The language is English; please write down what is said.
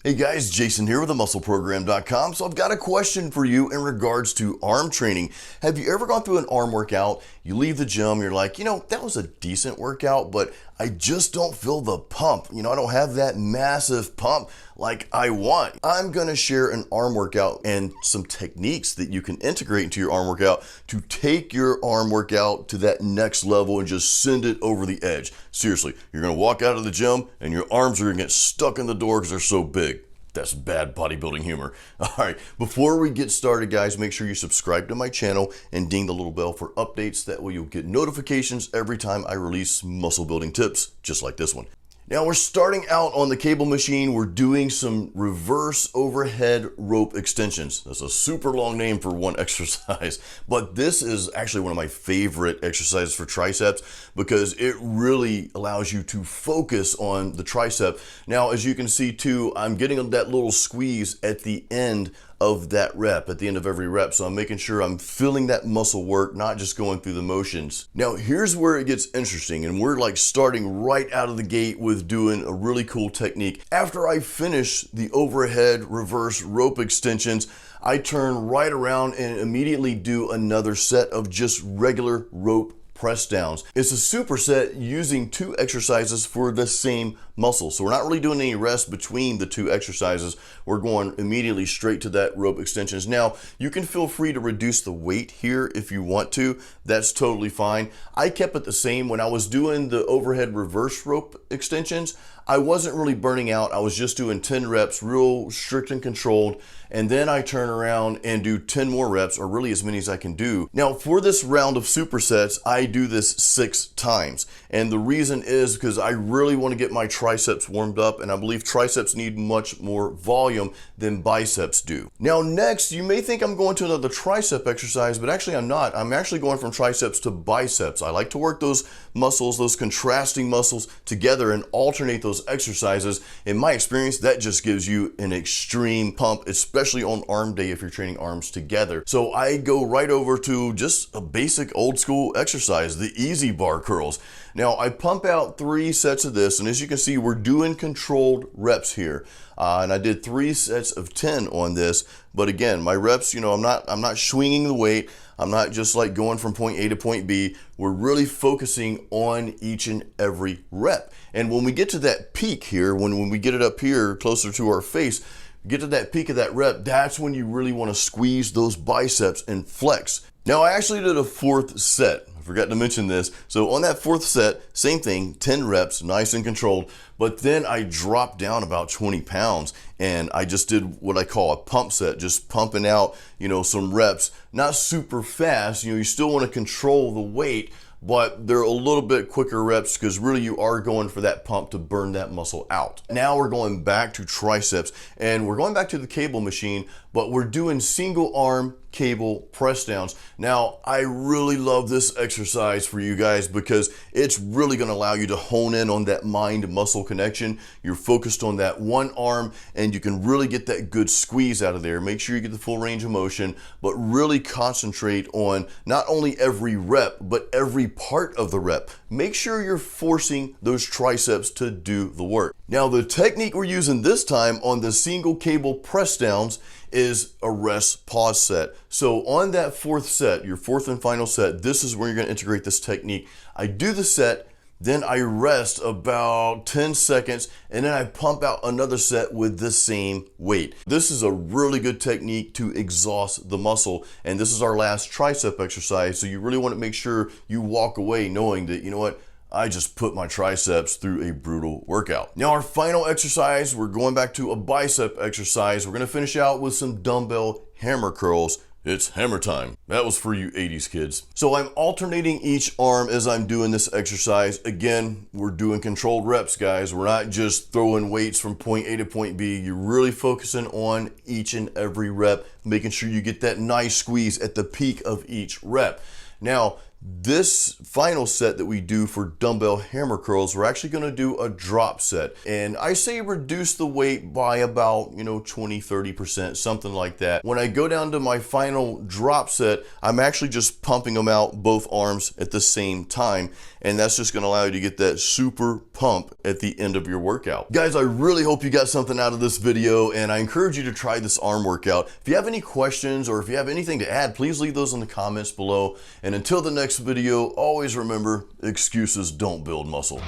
Hey guys, Jason here with TheMuscleProgram.com. So I've got a question for you in regards to arm training. Have you ever gone through an arm workout? You leave the gym, you're like, that was a decent workout, but I just don't feel the pump. I don't have that massive pump like I want. I'm gonna share an arm workout and some techniques that you can integrate into your arm workout to take your arm workout to that next level and just send it over the edge. Seriously, you're gonna walk out of the gym and your arms are gonna get stuck in the door because they're so big. That's bad bodybuilding humor. All right, before we get started, guys, make sure you subscribe to my channel and ding the little bell for updates. That way you'll get notifications every time I release muscle building tips, just like this one. Now we're starting out on the cable machine. We're doing some reverse overhead rope extensions. That's a super long name for one exercise, but this is actually one of my favorite exercises for triceps because it really allows you to focus on the tricep. Now, as you can see too, I'm getting that little squeeze at the end of that rep, at the end of every rep. So I'm making sure I'm feeling that muscle work, not just going through the motions. Now, here's where it gets interesting, and we're like starting right out of the gate with doing a really cool technique. After I finish the overhead reverse rope extensions, I turn right around and immediately do another set of just regular rope press downs. It's a superset using two exercises for the same muscle. So we're not really doing any rest between the two exercises. We're going immediately straight to that rope extensions. Now, you can feel free to reduce the weight here if you want to. That's totally fine. I kept it the same. When I was doing the overhead reverse rope extensions, I wasn't really burning out. I was just doing 10 reps, real strict and controlled. And then I turn around and do 10 more reps, or really as many as I can do. Now, for this round of supersets, I do this 6 times. And the reason is because I really want to get my triceps warmed up, and I believe triceps need much more volume than biceps do. Now, next, you may think I'm going to another tricep exercise, but actually I'm not. I'm actually going from triceps to biceps. I like to work those muscles, those contrasting muscles together and alternate those exercises. In my experience, that just gives you an extreme pump, especially on arm day if you're training arms together. So I go right over to just a basic old school exercise, the easy bar curls. Now I pump out 3 sets of this, and as you can see, we're doing controlled reps here. And I did 3 sets of 10 on this, but again, my reps, I'm not swinging the weight. I'm not just like going from point A to point B. We're really focusing on each and every rep. And when we get to that peak here, when we get it up here closer to our face, get to that peak of that rep, that's when you really want to squeeze those biceps and flex. Now, I actually did a 4th set. I forgot to mention this. So on that 4th set, same thing, 10 reps, nice and controlled, but then I dropped down about 20 pounds and I just did what I call a pump set, just pumping out, some reps, not super fast. You still want to control the weight, but they're a little bit quicker reps because really you are going for that pump to burn that muscle out. Now we're going back to triceps, and we're going back to the cable machine, but we're doing single arm cable press downs. Now, I really love this exercise for you guys because it's really going to allow you to hone in on that mind muscle connection. You're focused on that one arm and you can really get that good squeeze out of there. Make sure you get the full range of motion, but really concentrate on not only every rep, but every part of the rep. Make sure you're forcing those triceps to do the work. Now, the technique we're using this time on the single cable press downs is a rest pause set. So on that 4th set, your 4th and final set, this is where you're going to integrate this technique. I do the set, then I rest about 10 seconds, and then I pump out another set with the same weight. This is a really good technique to exhaust the muscle, and this is our last tricep exercise, so you really want to make sure you walk away knowing that, I just put my triceps through a brutal workout. Now our final exercise, we're going back to a bicep exercise. We're gonna finish out with some dumbbell hammer curls. It's hammer time. That was for you 80s kids. So I'm alternating each arm as I'm doing this exercise. Again, we're doing controlled reps, guys. We're not just throwing weights from point A to point B. You're really focusing on each and every rep, making sure you get that nice squeeze at the peak of each rep. Now, This final set that we do for dumbbell hammer curls, we're actually going to do a drop set. And I say reduce the weight by about, 20-30%, something like that. When I go down to my final drop set, I'm actually just pumping them out both arms at the same time. And that's just going to allow you to get that super pump at the end of your workout. Guys, I really hope you got something out of this video, and I encourage you to try this arm workout. If you have any questions or if you have anything to add, please leave those in the comments below. And until the next video, always remember, excuses don't build muscle.